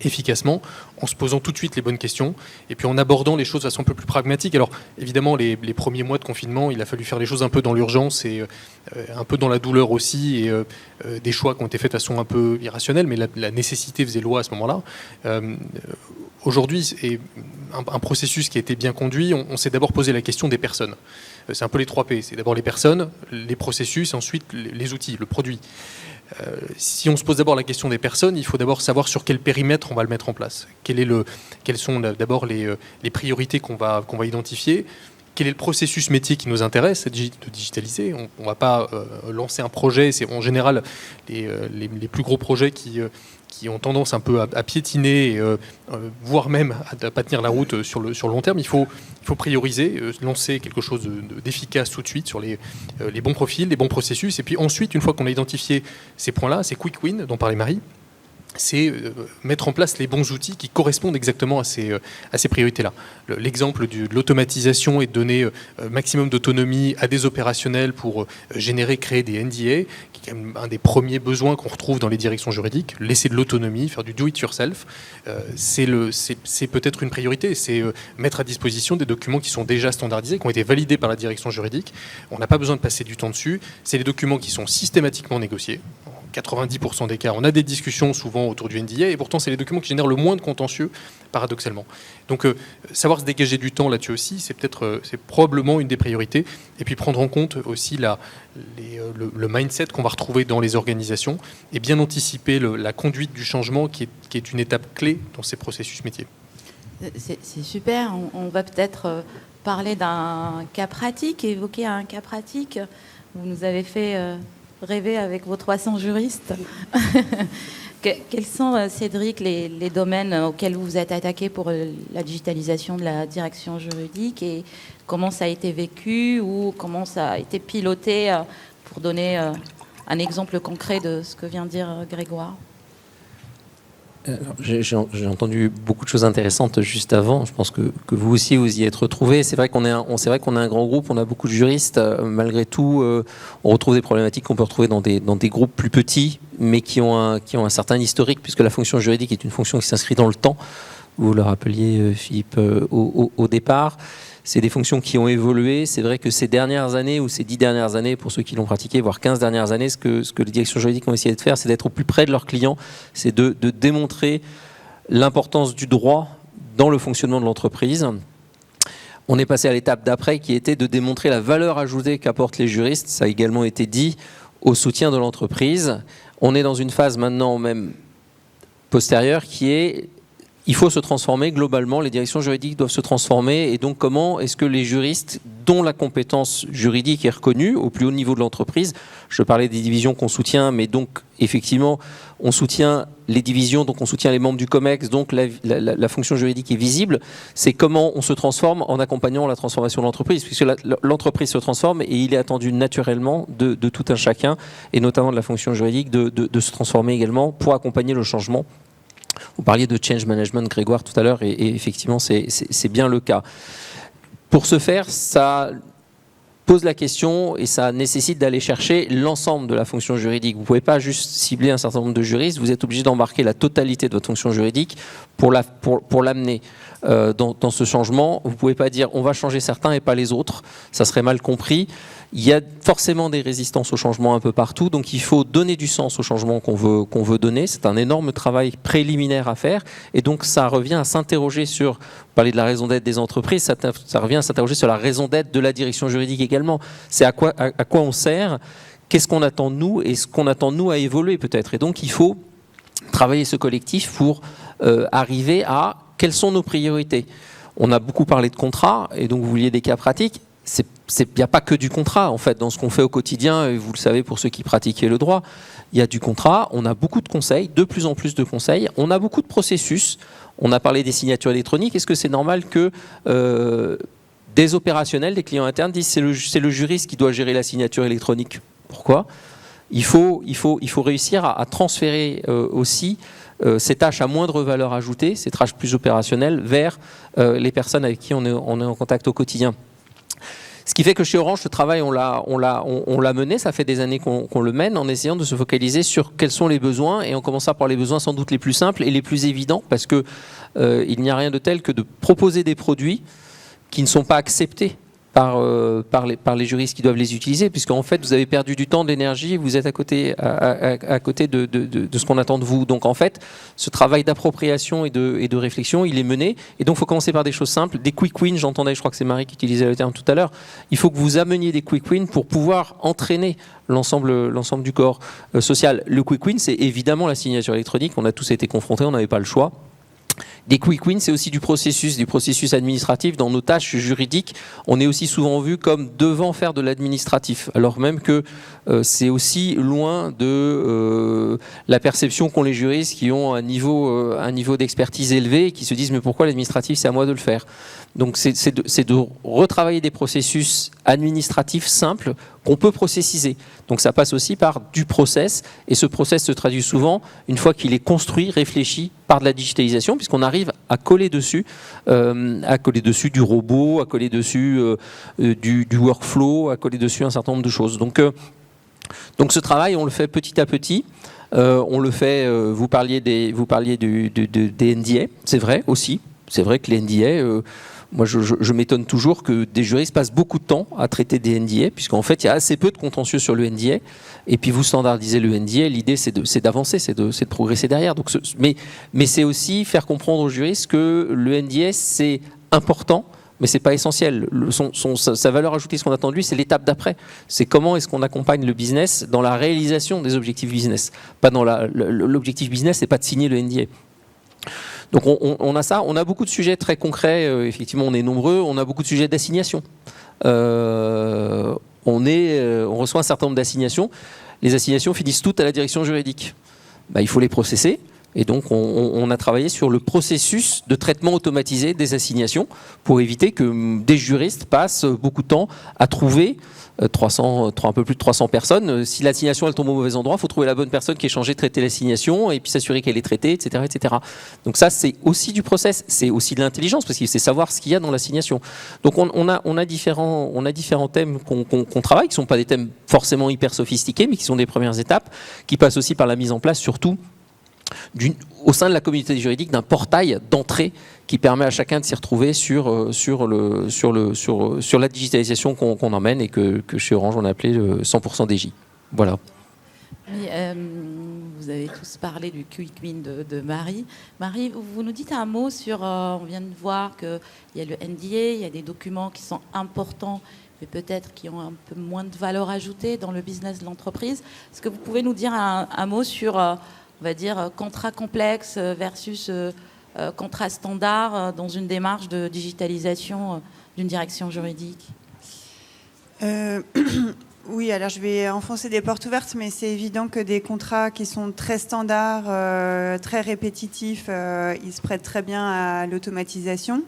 D: efficacement, en se posant tout de suite les bonnes questions et puis en abordant les choses de façon un peu plus pragmatique. Alors évidemment, les premiers mois de confinement, il a fallu faire les choses un peu dans l'urgence et un peu dans la douleur aussi, et des choix qui ont été faits de façon un peu irrationnelle, mais la nécessité faisait loi à ce moment-là. Aujourd'hui, c'est un processus qui a été bien conduit. On s'est d'abord posé la question des personnes. C'est un peu les 3 P. C'est d'abord les personnes, les processus, et ensuite les outils, le produit. Si on se pose d'abord la question des personnes, il faut d'abord savoir sur quel périmètre on va le mettre en place. Quelles sont d'abord les priorités qu'on va identifier. Quel est le processus métier qui nous intéresse de digitaliser. On ne va pas lancer un projet. C'est en général les plus gros projets qui ont tendance un peu à piétiner, voire même à ne pas tenir la route sur le long terme. Il faut prioriser, lancer quelque chose d'efficace tout de suite sur les bons profils, les bons processus. Et puis ensuite, une fois qu'on a identifié ces points-là, ces quick wins dont parlait Marie, c'est mettre en place les bons outils qui correspondent exactement à ces priorités-là. L'exemple de l'automatisation et de donner maximum d'autonomie à des opérationnels pour créer des NDA, qui est quand même un des premiers besoins qu'on retrouve dans les directions juridiques, laisser de l'autonomie, faire du do-it-yourself, c'est peut-être une priorité, c'est mettre à disposition des documents qui sont déjà standardisés, qui ont été validés par la direction juridique. On n'a pas besoin de passer du temps dessus, c'est des documents qui sont systématiquement négociés. 90% des cas, on a des discussions souvent autour du NDA et pourtant c'est les documents qui génèrent le moins de contentieux, paradoxalement. Donc savoir se dégager du temps là-dessus aussi, c'est probablement une des priorités. Et puis prendre en compte aussi le mindset qu'on va retrouver dans les organisations et bien anticiper la conduite du changement qui est une étape clé dans ces processus métiers.
A: C'est super. On va peut-être parler d'un cas pratique, évoquer un cas pratique. Vous nous avez fait rêver avec vos 300 juristes. Quels sont, Cédric, les domaines auxquels vous vous êtes attaqué pour la digitalisation de la direction juridique et comment ça a été vécu ou comment ça a été piloté pour donner un exemple concret de ce que vient de dire Grégoire?
B: J'ai entendu beaucoup de choses intéressantes juste avant. Je pense que vous aussi vous y êtes retrouvés. C'est vrai qu'on est un grand groupe, on a beaucoup de juristes. Malgré tout, on retrouve des problématiques qu'on peut retrouver dans des groupes plus petits, mais qui ont un certain historique, puisque la fonction juridique est une fonction qui s'inscrit dans le temps. Vous le rappeliez, Philippe, au départ. C'est des fonctions qui ont évolué. C'est vrai que ces dernières années, ou ces 10 dernières années, pour ceux qui l'ont pratiqué, voire 15 dernières années, ce que les directions juridiques ont essayé de faire, c'est d'être au plus près de leurs clients, c'est de démontrer l'importance du droit dans le fonctionnement de l'entreprise. On est passé à l'étape d'après, qui était de démontrer la valeur ajoutée qu'apportent les juristes, ça a également été dit, au soutien de l'entreprise. On est dans une phase maintenant même postérieure qui est... Il faut se transformer globalement, les directions juridiques doivent se transformer et donc comment est-ce que les juristes dont la compétence juridique est reconnue au plus haut niveau de l'entreprise, je parlais des divisions qu'on soutient, mais donc effectivement on soutient les divisions, donc on soutient les membres du COMEX, donc la fonction juridique est visible, c'est comment on se transforme en accompagnant la transformation de l'entreprise, puisque l'entreprise se transforme et il est attendu naturellement de tout un chacun et notamment de la fonction juridique de se transformer également pour accompagner le changement. Vous parliez de change management, Grégoire, tout à l'heure, et effectivement, c'est bien le cas. Pour ce faire, ça pose la question et ça nécessite d'aller chercher l'ensemble de la fonction juridique. Vous ne pouvez pas juste cibler un certain nombre de juristes, vous êtes obligé d'embarquer la totalité de votre fonction juridique pour l'amener dans ce changement. Vous ne pouvez pas dire on va changer certains et pas les autres, ça serait mal compris. Il y a forcément des résistances au changement un peu partout, donc il faut donner du sens au changement qu'on veut donner. C'est un énorme travail préliminaire à faire, et donc ça revient à s'interroger sur, parler de la raison d'être des entreprises, ça revient à s'interroger sur la raison d'être de la direction juridique également. C'est à quoi on sert, qu'est-ce qu'on attend de nous et ce qu'on attend de nous à évoluer peut-être. Et donc il faut travailler ce collectif pour arriver à quelles sont nos priorités. On a beaucoup parlé de contrat, et donc vous vouliez des cas pratiques. Il n'y a pas que du contrat, en fait, dans ce qu'on fait au quotidien, et vous le savez pour ceux qui pratiquent le droit, il y a du contrat, on a beaucoup de conseils, de plus en plus de conseils, on a beaucoup de processus, on a parlé des signatures électroniques. Est-ce que c'est normal que des opérationnels, des clients internes disent c'est le juriste qui doit gérer la signature électronique? Pourquoi? Il faut réussir à transférer aussi ces tâches à moindre valeur ajoutée, ces tâches plus opérationnelles, vers les personnes avec qui on est en contact au quotidien. Ce qui fait que chez Orange, ce travail, on l'a mené, ça fait des années qu'on le mène, en essayant de se focaliser sur quels sont les besoins, et en commençant par les besoins sans doute les plus simples et les plus évidents, parce que il n'y a rien de tel que de proposer des produits qui ne sont pas acceptés par les juristes qui doivent les utiliser, puisqu'en fait vous avez perdu du temps, de l'énergie, vous êtes à côté de ce qu'on attend de vous. Donc en fait, ce travail d'appropriation et de réflexion, il est mené, et donc il faut commencer par des choses simples, des quick wins. J'entendais, je crois que c'est Marie qui utilisait le terme tout à l'heure, il faut que vous ameniez des quick wins pour pouvoir entraîner l'ensemble du corps social. Le quick win, c'est évidemment la signature électronique, on a tous été confrontés, on n'avait pas le choix. Des quick wins, c'est aussi du processus administratif. Dans nos tâches juridiques, on est aussi souvent vu comme devant faire de l'administratif, alors même que c'est aussi loin de la perception qu'ont les juristes qui ont un niveau d'expertise élevé et qui se disent mais pourquoi l'administratif, c'est à moi de le faire. Donc c'est de retravailler des processus administratifs simples qu'on peut processiser. Donc ça passe aussi par du process, et ce process se traduit souvent, une fois qu'il est construit, réfléchi, par de la digitalisation, puisqu'on arrive à coller dessus du robot, à coller dessus du workflow, à coller dessus un certain nombre de choses. Donc ce travail, on le fait petit à petit. On le fait, vous parliez des NDA, c'est vrai aussi. C'est vrai que les NDA, moi je m'étonne toujours que des juristes passent beaucoup de temps à traiter des NDA, puisqu'en fait il y a assez peu de contentieux sur le NDA, et puis vous standardisez le NDA, l'idée c'est d'avancer, c'est de progresser derrière. Donc, mais c'est aussi faire comprendre aux juristes que le NDA c'est important, mais c'est pas essentiel. Sa valeur ajoutée, ce qu'on attend de lui, c'est l'étape d'après. C'est comment est-ce qu'on accompagne le business dans la réalisation des objectifs business. Pas dans l'objectif business, c'est pas de signer le NDA. Donc on a ça, on a beaucoup de sujets très concrets, effectivement on est nombreux, on a beaucoup de sujets d'assignation. On reçoit un certain nombre d'assignations, les assignations finissent toutes à la direction juridique. Il faut les processer, et donc on a travaillé sur le processus de traitement automatisé des assignations pour éviter que des juristes passent beaucoup de temps à trouver un peu plus de 300 personnes. Si l'assignation elle tombe au mauvais endroit, il faut trouver la bonne personne qui est chargée de traiter l'assignation et puis s'assurer qu'elle est traitée, etc., etc. Donc ça, c'est aussi du process, c'est aussi de l'intelligence, parce qu'il faut savoir ce qu'il y a dans l'assignation. Donc on a différents thèmes qu'on travaille, qui ne sont pas des thèmes forcément hyper sophistiqués, mais qui sont des premières étapes, qui passent aussi par la mise en place, surtout, au sein de la communauté juridique, d'un portail d'entrée qui permet à chacun de s'y retrouver sur la digitalisation qu'on emmène, et que chez Orange on a appelé le 100% DJ. Voilà.
A: Oui, vous avez tous parlé du quick win de Marie. Marie, vous nous dites un mot sur, on vient de voir qu'il y a le NDA, il y a des documents qui sont importants, mais peut-être qui ont un peu moins de valeur ajoutée dans le business de l'entreprise. Est-ce que vous pouvez nous dire un mot sur, on va dire, contrat complexe versus contrat standard dans une démarche de digitalisation d'une direction juridique?
F: Oui, alors je vais enfoncer des portes ouvertes, mais c'est évident que des contrats qui sont très standards, très répétitifs, ils se prêtent très bien à l'automatisation.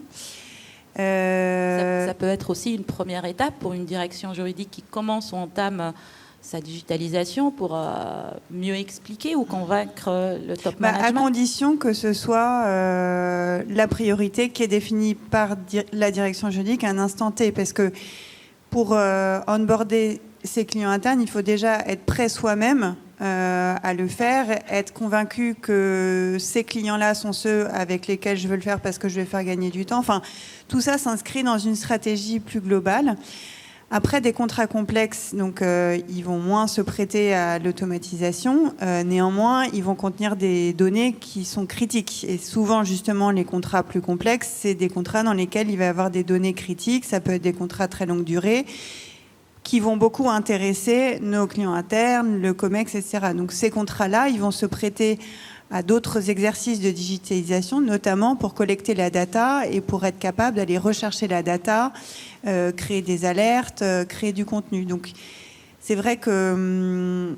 A: Ça peut être aussi une première étape pour une direction juridique qui commence ou entame sa digitalisation pour mieux expliquer ou convaincre le top management.
F: À condition que ce soit la priorité qui est définie par la direction juridique à un instant T. Parce que pour onboarder ses clients internes, il faut déjà être prêt soi-même à le faire, être convaincu que ces clients-là sont ceux avec lesquels je veux le faire parce que je vais faire gagner du temps. Enfin, tout ça s'inscrit dans une stratégie plus globale. Après, des contrats complexes, donc ils vont moins se prêter à l'automatisation. Néanmoins, ils vont contenir des données qui sont critiques. Et souvent, justement, les contrats plus complexes, c'est des contrats dans lesquels il va y avoir des données critiques. Ça peut être des contrats très longue durée qui vont beaucoup intéresser nos clients internes, le COMEX, etc. Donc ces contrats-là, ils vont se prêter à d'autres exercices de digitalisation, notamment pour collecter la data et pour être capable d'aller rechercher la data, créer des alertes, créer du contenu. Donc c'est vrai que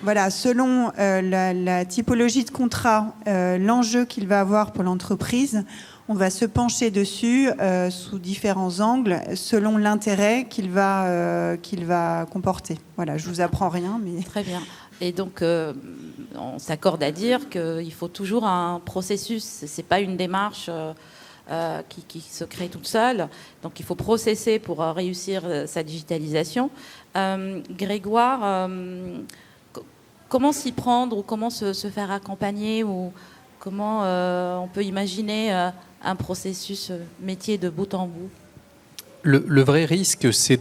F: voilà, selon la typologie de contrat, l'enjeu qu'il va avoir pour l'entreprise, on va se pencher dessus sous différents angles selon l'intérêt qu'il va comporter. Voilà, je vous apprends rien, mais...
A: Très bien. Et donc, on s'accorde à dire qu'il faut toujours un processus. C'est pas une démarche qui se crée toute seule. Donc, il faut processer pour réussir sa digitalisation. Grégoire, comment s'y prendre ou comment se faire accompagner ou comment on peut imaginer un processus métier de bout en bout?
D: Le vrai risque, c'est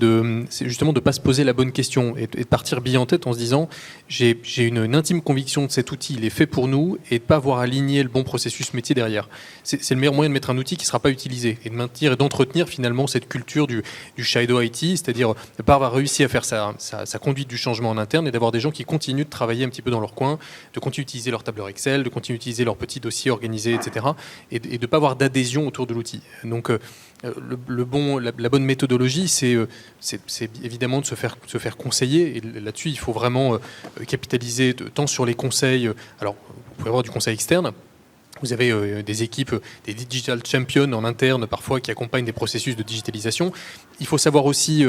D: justement de ne pas se poser la bonne question et de partir bille en tête en se disant j'ai une intime conviction que cet outil il est fait pour nous et de ne pas avoir aligné le bon processus métier derrière. C'est le meilleur moyen de mettre un outil qui ne sera pas utilisé et de maintenir et d'entretenir finalement cette culture du shadow IT, c'est-à-dire de ne pas avoir réussi à faire sa conduite du changement en interne et d'avoir des gens qui continuent de travailler un petit peu dans leur coin, de continuer d'utiliser leur tableur Excel, de continuer d'utiliser leurs petits dossiers organisés, etc. et de ne pas avoir d'adhésion autour de l'outil. Donc, la bonne méthodologie, c'est évidemment de se faire conseiller. Et là-dessus, il faut vraiment capitaliser tant sur les conseils. Alors, vous pouvez avoir du conseil externe. Vous avez des équipes, des digital champions en interne parfois qui accompagnent des processus de digitalisation. Il faut savoir aussi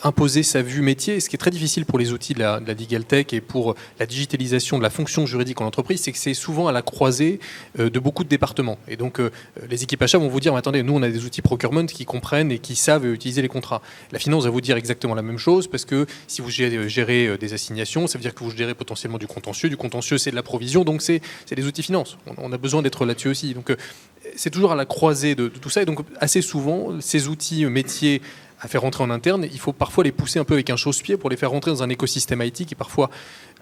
D: imposer sa vue métier. Ce qui est très difficile pour les outils de la Legal Tech et pour la digitalisation de la fonction juridique en entreprise, c'est que c'est souvent à la croisée de beaucoup de départements. Et donc les équipes achats vont vous dire, mais attendez, nous on a des outils procurement qui comprennent et qui savent utiliser les contrats. La finance va vous dire exactement la même chose parce que si vous gérez des assignations, ça veut dire que vous gérez potentiellement du contentieux. Du contentieux, c'est de la provision, donc c'est des outils finance. On a besoin d'être là-dessus aussi. Donc c'est toujours à la croisée de tout ça. Et donc assez souvent, ces outils métiers à faire rentrer en interne, il faut parfois les pousser un peu avec un chausse-pied pour les faire rentrer dans un écosystème IT qui est parfois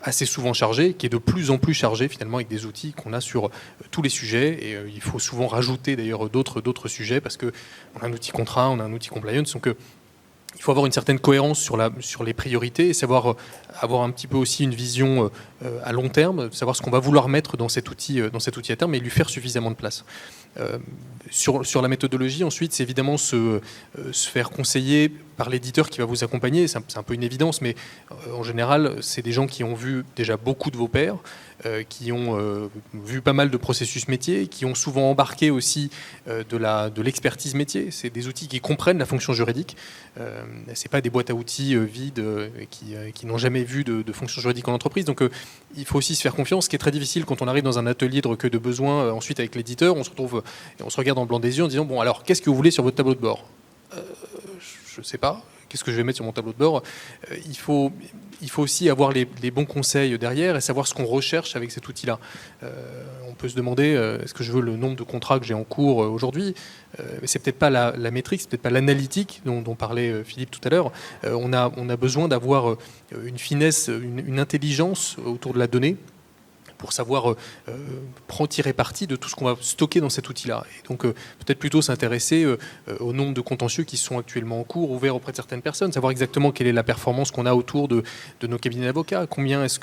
D: assez souvent chargé, qui est de plus en plus chargé finalement avec des outils qu'on a sur tous les sujets. Et il faut souvent rajouter d'ailleurs d'autres sujets parce qu'on a un outil contrat, on a un outil compliance. Donc il faut avoir une certaine cohérence sur les priorités et savoir avoir un petit peu aussi une vision à long terme, savoir ce qu'on va vouloir mettre dans cet outil à terme et lui faire suffisamment de place. Sur la méthodologie, ensuite, c'est évidemment se faire conseiller par l'éditeur qui va vous accompagner. C'est un peu une évidence, mais en général, c'est des gens qui ont vu déjà beaucoup de vos pairs, qui ont vu pas mal de processus métiers, qui ont souvent embarqué aussi de l'expertise métier. C'est des outils qui comprennent la fonction juridique. C'est pas des boîtes à outils vides qui n'ont jamais vu de fonction juridique en entreprise. Donc il faut aussi se faire confiance, ce qui est très difficile quand on arrive dans un atelier de recueil de besoins. Ensuite, avec l'éditeur, on se retrouve et on se regarde dans le blanc des yeux en disant bon, alors qu'est-ce que vous voulez sur votre tableau de bord? Je ne sais pas. Qu'est-ce que je vais mettre sur mon tableau de bord? Il faut aussi avoir les bons conseils derrière et savoir ce qu'on recherche avec cet outil-là. On peut se demander est-ce que je veux le nombre de contrats que j'ai en cours aujourd'hui? Mais c'est peut-être pas la métrique, c'est peut-être pas l'analytique dont parlait Philippe tout à l'heure. On a besoin d'avoir une finesse, une intelligence autour de la donnée pour savoir tirer parti de tout ce qu'on va stocker dans cet outil-là. Et donc peut-être plutôt s'intéresser au nombre de contentieux qui sont actuellement en cours, ouverts auprès de certaines personnes, savoir exactement quelle est la performance qu'on a autour de nos cabinets d'avocats, combien est-ce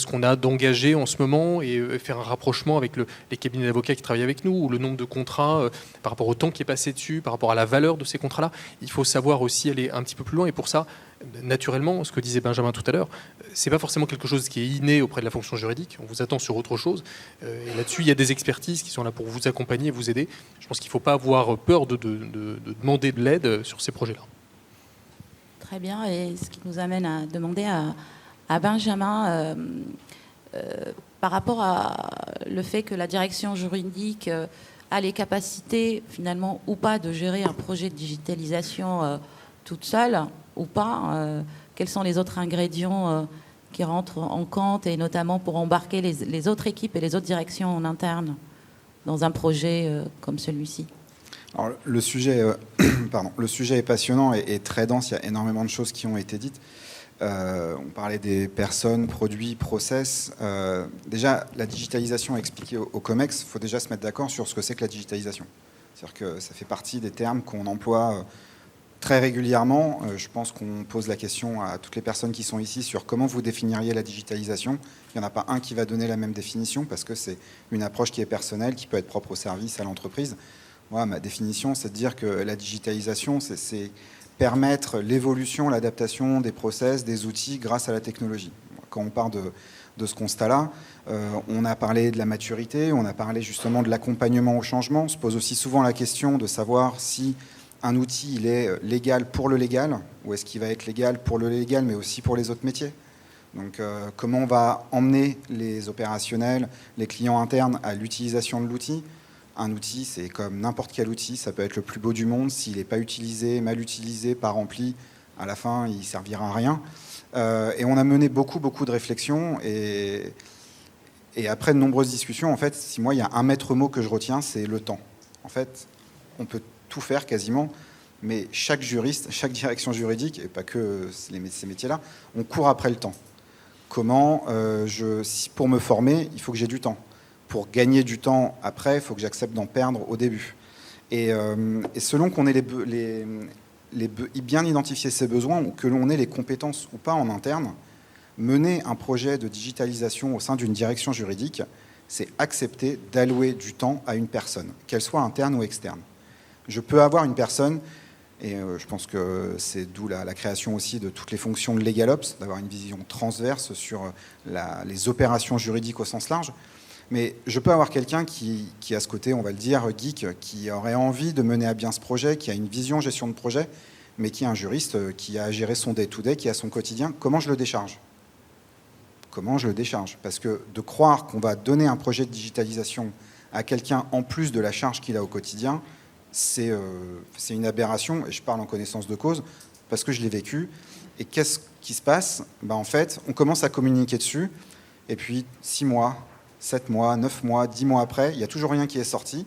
D: qu'on a d'engagés en ce moment, et faire un rapprochement avec les cabinets d'avocats qui travaillent avec nous, ou le nombre de contrats par rapport au temps qui est passé dessus, par rapport à la valeur de ces contrats-là. Il faut savoir aussi aller un petit peu plus loin, et pour ça, naturellement, ce que disait Benjamin tout à l'heure, c'est pas forcément quelque chose qui est inné auprès de la fonction juridique. On vous attend sur autre chose. Et là-dessus, il y a des expertises qui sont là pour vous accompagner, vous aider. Je pense qu'il ne faut pas avoir peur de demander de l'aide sur ces projets-là.
A: Très bien. Et ce qui nous amène à demander à Benjamin, par rapport à le fait que la direction juridique a les capacités, finalement, ou pas, de gérer un projet de digitalisation toute seule, ou pas, quels sont les autres ingrédients qui rentrent en compte, et notamment pour embarquer les autres équipes et les autres directions en interne dans un projet comme celui-ci?
E: Alors, le sujet est passionnant et très dense. Il y a énormément de choses qui ont été dites. On parlait des personnes, produits, process. Déjà, la digitalisation expliquée au COMEX, il faut déjà se mettre d'accord sur ce que c'est que la digitalisation. C'est-à-dire que ça fait partie des termes qu'on emploie très régulièrement, je pense qu'on pose la question à toutes les personnes qui sont ici sur comment vous définiriez la digitalisation. Il n'y en a pas un qui va donner la même définition parce que c'est une approche qui est personnelle, qui peut être propre au service, à l'entreprise. Moi, ma définition, c'est de dire que la digitalisation, c'est permettre l'évolution, l'adaptation des process, des outils grâce à la technologie. Quand on part de ce constat-là, on a parlé de la maturité, on a parlé justement de l'accompagnement au changement. On se pose aussi souvent la question de savoir si un outil il est légal pour le légal, ou est-ce qu'il va être légal pour le légal, mais aussi pour les autres métiers. Donc comment on va emmener les opérationnels, les clients internes à l'utilisation de l'outil. Un outil, c'est comme n'importe quel outil, ça peut être le plus beau du monde, s'il n'est pas utilisé, mal utilisé, pas rempli, à la fin, il ne servira à rien. Et on a mené beaucoup de réflexions, et après de nombreuses discussions, en fait, si moi, il y a un maître mot que je retiens, c'est le temps. En fait, on peut tout faire quasiment, mais chaque juriste, chaque direction juridique, et pas que ces métiers-là, on court après le temps. Comment, pour me former, il faut que j'ai du temps. Pour gagner du temps après, il faut que j'accepte d'en perdre au début. Et selon qu'on ait bien identifié ses besoins, ou que l'on ait les compétences ou pas en interne, mener un projet de digitalisation au sein d'une direction juridique, c'est accepter d'allouer du temps à une personne, qu'elle soit interne ou externe. Je peux avoir une personne, et je pense que c'est d'où la création aussi de toutes les fonctions de LegalOps, d'avoir une vision transverse sur les opérations juridiques au sens large. Mais je peux avoir quelqu'un qui a ce côté, on va le dire, geek, qui aurait envie de mener à bien ce projet, qui a une vision gestion de projet, mais qui est un juriste qui a à gérer son day-to-day, qui a son quotidien. Comment je le décharge ? Comment je le décharge ? Parce que de croire qu'on va donner un projet de digitalisation à quelqu'un en plus de la charge qu'il a au quotidien, c'est une aberration, et je parle en connaissance de cause, parce que je l'ai vécu. Et qu'est-ce qui se passe ? En fait, on commence à communiquer dessus, et puis 6 mois, 7 mois, 9 mois, 10 mois après, il n'y a toujours rien qui est sorti.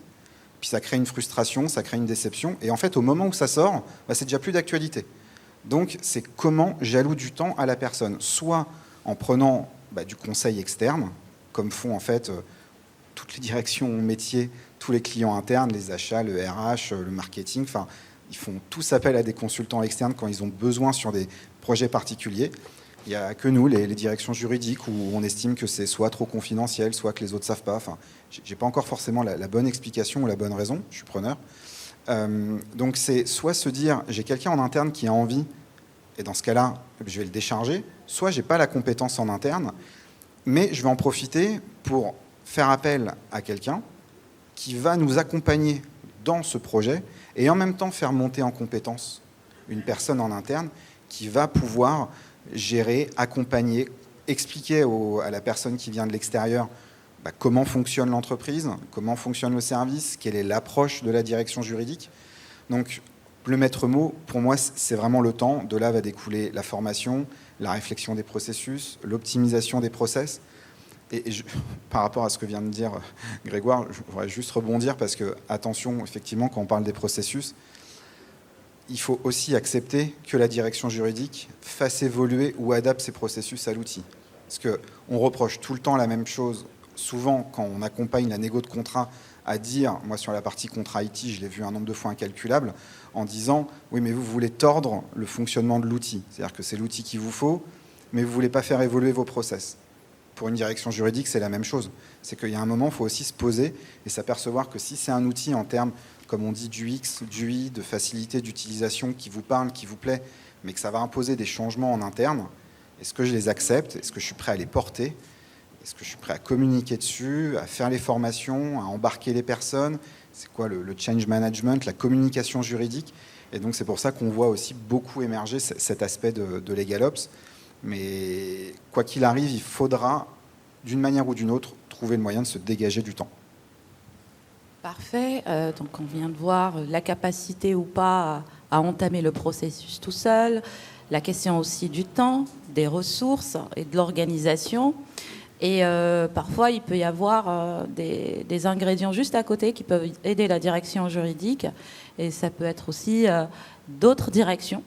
E: Puis ça crée une frustration, ça crée une déception. Et en fait, au moment où ça sort, c'est déjà plus d'actualité. Donc, c'est comment j'alloue du temps à la personne. Soit en prenant du conseil externe, comme font en fait toutes les directions métiers, tous les clients internes, les achats, le RH, le marketing. Enfin, ils font tous appel à des consultants externes quand ils ont besoin sur des projets particuliers. Il n'y a que nous, les directions juridiques, où on estime que c'est soit trop confidentiel, soit que les autres ne savent pas. Enfin, je n'ai pas encore forcément la bonne explication ou la bonne raison, je suis preneur. Donc c'est soit se dire, j'ai quelqu'un en interne qui a envie, et dans ce cas-là, je vais le décharger, soit je n'ai pas la compétence en interne, mais je vais en profiter pour faire appel à quelqu'un qui va nous accompagner dans ce projet, et en même temps faire monter en compétence une personne en interne qui va pouvoir gérer, accompagner, expliquer à la personne qui vient de l'extérieur comment fonctionne l'entreprise, comment fonctionne le service, quelle est l'approche de la direction juridique. Donc, le maître mot, pour moi, c'est vraiment le temps. De là va découler la formation, la réflexion des processus, l'optimisation des process. Et par rapport à ce que vient de dire Grégoire, je voudrais juste rebondir parce que, attention, effectivement, quand on parle des processus, il faut aussi accepter que la direction juridique fasse évoluer ou adapte ses processus à l'outil. Parce qu'on reproche tout le temps la même chose, souvent quand on accompagne la négo de contrat, à dire, moi sur la partie contrat IT, je l'ai vu un nombre de fois incalculable, en disant, oui mais vous voulez tordre le fonctionnement de l'outil. C'est-à-dire que c'est l'outil qu'il vous faut, mais vous ne voulez pas faire évoluer vos process. Pour une direction juridique, c'est la même chose. C'est qu'il y a un moment, il faut aussi se poser et s'apercevoir que si c'est un outil en termes, comme on dit, du X, du Y, de facilité d'utilisation qui vous parle, qui vous plaît, mais que ça va imposer des changements en interne, est-ce que je les accepte ? Est-ce que je suis prêt à les porter ? Est-ce que je suis prêt à communiquer dessus, à faire les formations, à embarquer les personnes ? C'est quoi le change management, la communication juridique ? Et donc c'est pour ça qu'on voit aussi beaucoup émerger cet aspect de LegalOps. Mais quoi qu'il arrive, il faudra, d'une manière ou d'une autre, trouver le moyen de se dégager du temps.
A: Parfait. Donc on vient de voir la capacité ou pas à entamer le processus tout seul, la question aussi du temps, des ressources et de l'organisation. Et parfois, il peut y avoir des ingrédients juste à côté qui peuvent aider la direction juridique. Et ça peut être aussi d'autres directions,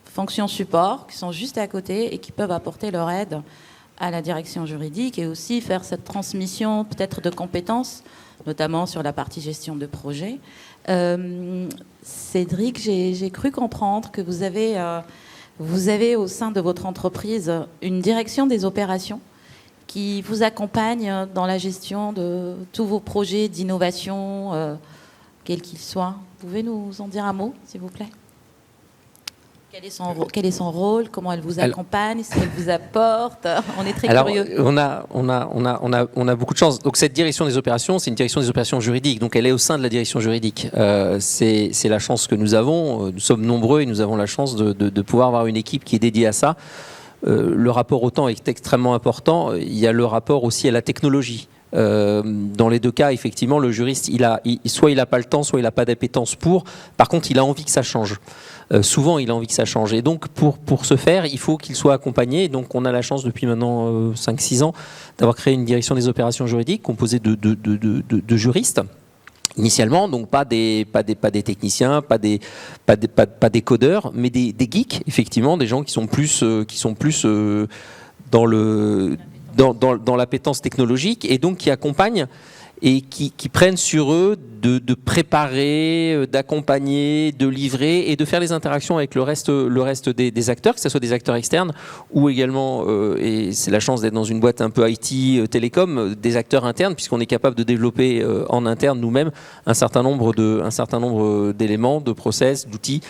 A: fonctions support, qui sont juste à côté et qui peuvent apporter leur aide à la direction juridique et aussi faire cette transmission peut-être de compétences notamment sur la partie gestion de projet. Cédric, j'ai cru comprendre que vous avez au sein de votre entreprise une direction des opérations qui vous accompagne dans la gestion de tous vos projets d'innovation, quels qu'ils soient. Vous pouvez nous en dire un mot, s'il vous plaît ? Quel est son rôle? Comment elle vous accompagne? Ce qu'elle vous apporte? On est très curieux.
B: On a beaucoup de chance. Donc cette direction des opérations, c'est une direction des opérations juridiques. Donc elle est au sein de la direction juridique. C'est la chance que nous avons. Nous sommes nombreux et nous avons la chance de pouvoir avoir une équipe qui est dédiée à ça. Le rapport au temps est extrêmement important. Il y a le rapport aussi à la technologie. Dans les deux cas, effectivement, le juriste, soit il n'a pas le temps, soit il n'a pas d'appétence pour. Par contre, il a envie que ça change. Souvent, il a envie que ça change. Et donc, pour ce faire, il faut qu'il soit accompagné. Et donc, on a la chance, depuis maintenant 5-6 ans, d'avoir créé une direction des opérations juridiques composée de juristes. Initialement, donc pas des techniciens, pas des codeurs, mais des geeks, effectivement, des gens qui sont plus dans l'appétence technologique et donc qui accompagnent et qui prennent sur eux de préparer, d'accompagner, de livrer et de faire les interactions avec le reste des acteurs, que ce soit des acteurs externes ou également, et c'est la chance d'être dans une boîte un peu IT, télécom, des acteurs internes, puisqu'on est capable de développer en interne nous-mêmes un certain nombre d'éléments, de process, d'outils,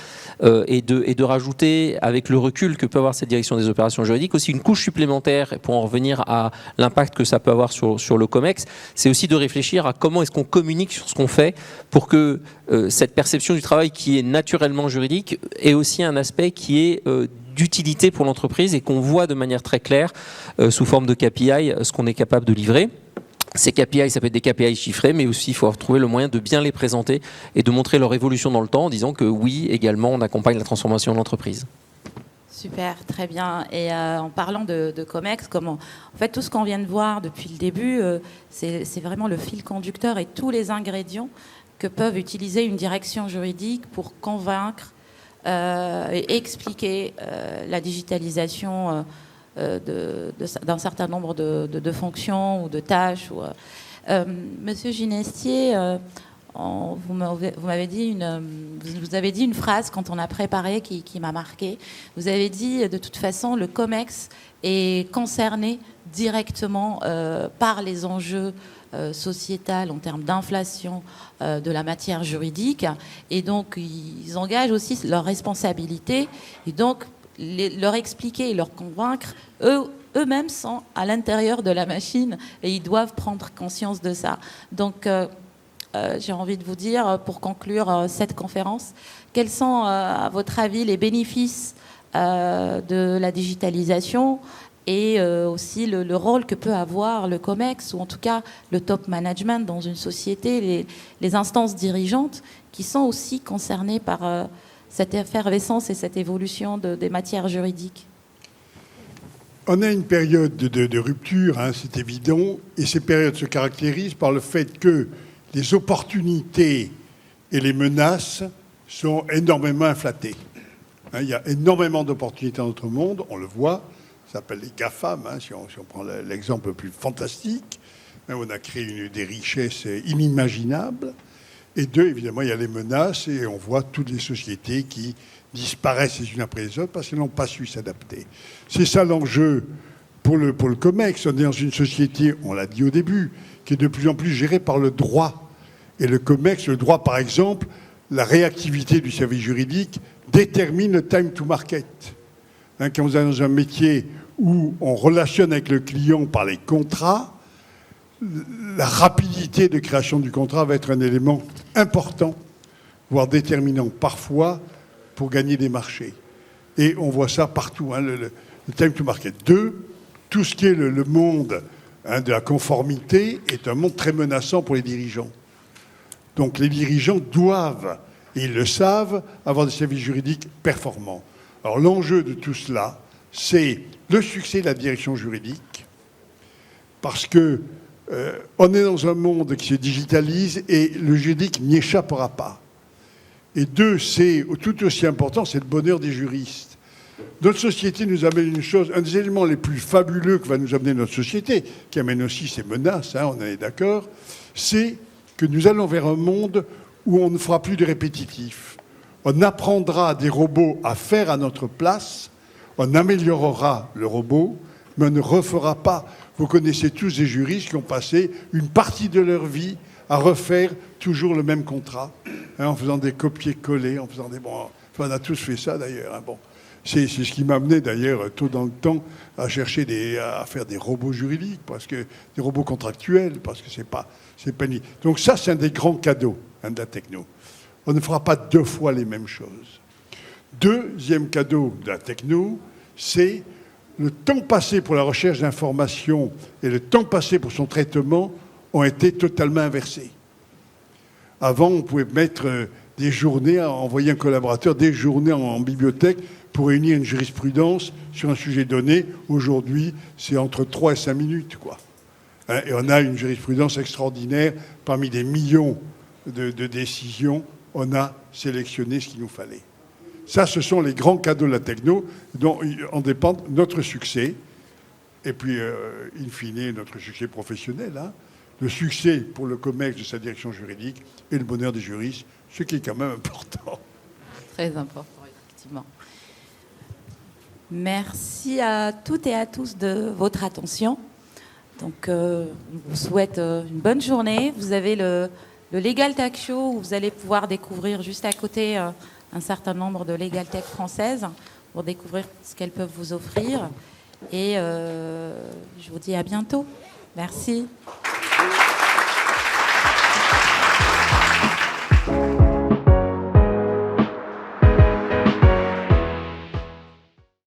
B: et de rajouter, avec le recul que peut avoir cette direction des opérations juridiques, aussi une couche supplémentaire, pour en revenir à l'impact que ça peut avoir sur le COMEX, c'est aussi de réfléchir à comment est-ce qu'on communique sur ce qu'on fait pour que cette perception du travail qui est naturellement juridique ait aussi un aspect qui est d'utilité pour l'entreprise et qu'on voit de manière très claire sous forme de KPI ce qu'on est capable de livrer. Ces KPI, ça peut être des KPI chiffrés, mais aussi il faut trouver le moyen de bien les présenter et de montrer leur évolution dans le temps en disant que oui, également, on accompagne la transformation de l'entreprise.
A: Super, très bien. Et en parlant de COMEX, en fait, tout ce qu'on vient de voir depuis le début, c'est vraiment le fil conducteur et tous les ingrédients que peuvent utiliser une direction juridique pour convaincre et expliquer la digitalisation d'un certain nombre de fonctions ou de tâches. Monsieur Ginestier, vous avez dit une phrase quand on a préparé qui m'a marqué. Vous avez dit, de toute façon, le COMEX est concerné directement par les enjeux sociétals en termes d'inflation de la matière juridique, et donc ils engagent aussi leur responsabilité, et donc leur expliquer et leur convaincre, eux-mêmes sont à l'intérieur de la machine et ils doivent prendre conscience de ça. Donc j'ai envie de vous dire, pour conclure cette conférence, quels sont, à votre avis, les bénéfices de la digitalisation et aussi le rôle que peut avoir le COMEX, ou en tout cas le top management dans une société, les instances dirigeantes qui sont aussi concernées par cette effervescence et cette évolution des matières juridiques?
C: On a une période de rupture, hein, c'est évident, et ces périodes se caractérisent par le fait que les opportunités et les menaces sont énormément inflatées. Hein, il y a énormément d'opportunités dans notre monde, on le voit, ça s'appelle les GAFAM, hein, si on prend l'exemple le plus fantastique. On a créé des richesses inimaginables. Et deux, évidemment, il y a les menaces, et on voit toutes les sociétés qui disparaissent les unes après les autres parce qu'elles n'ont pas su s'adapter. C'est ça l'enjeu pour le COMEX. On est dans une société, on l'a dit au début, qui est de plus en plus gérée par le droit. Et le COMEX, le droit par exemple, la réactivité du service juridique détermine le time to market. Hein, quand vous êtes dans un métier où on relationne avec le client par les contrats, la rapidité de création du contrat va être un élément important, voire déterminant parfois pour gagner des marchés. Et on voit ça partout, hein, le time to market. Deux, tout ce qui est le monde, hein, de la conformité est un monde très menaçant pour les dirigeants. Donc les dirigeants doivent, et ils le savent, avoir des services juridiques performants. Alors l'enjeu de tout cela, c'est le succès de la direction juridique, parce que on est dans un monde qui se digitalise et le juridique n'y échappera pas. Et deux, c'est tout aussi important, c'est le bonheur des juristes. Notre société nous amène une chose, un des éléments les plus fabuleux que va nous amener notre société, qui amène aussi ces menaces, hein, on est d'accord, c'est que nous allons vers un monde où on ne fera plus de répétitif. On apprendra à des robots à faire à notre place, on améliorera le robot, mais on ne refera pas. Vous connaissez tous des juristes qui ont passé une partie de leur vie à refaire toujours le même contrat, hein, en faisant des copier-coller, en faisant des... Bon, enfin, on a tous fait ça d'ailleurs. Hein, bon. C'est ce qui m'a amené d'ailleurs tôt dans le temps à chercher à faire des robots juridiques, parce que des robots contractuels, parce que c'est pas ni... Donc ça, c'est un des grands cadeaux, hein, de la techno. On ne fera pas 2 fois les mêmes choses. Deuxième cadeau de la techno, c'est le temps passé pour la recherche d'informations et le temps passé pour son traitement ont été totalement inversés. Avant, on pouvait mettre des journées, envoyer un collaborateur des journées en bibliothèque pour réunir une jurisprudence sur un sujet donné. Aujourd'hui, c'est entre 3 et 5 minutes, quoi. Hein, et on a une jurisprudence extraordinaire. Parmi des millions de décisions, on a sélectionné ce qu'il nous fallait. Ça, ce sont les grands cadeaux de la techno dont en dépend notre succès. Et puis, in fine, notre succès professionnel. Hein. Le succès pour le COMEX de sa direction juridique et le bonheur des juristes, ce qui est quand même important.
A: Très important, effectivement. Merci à toutes et à tous de votre attention. Donc, on vous souhaite une bonne journée. Vous avez le Legal Tech Show où vous allez pouvoir découvrir juste à côté un certain nombre de Legal Tech françaises pour découvrir ce qu'elles peuvent vous offrir. Et je vous dis à bientôt. Merci.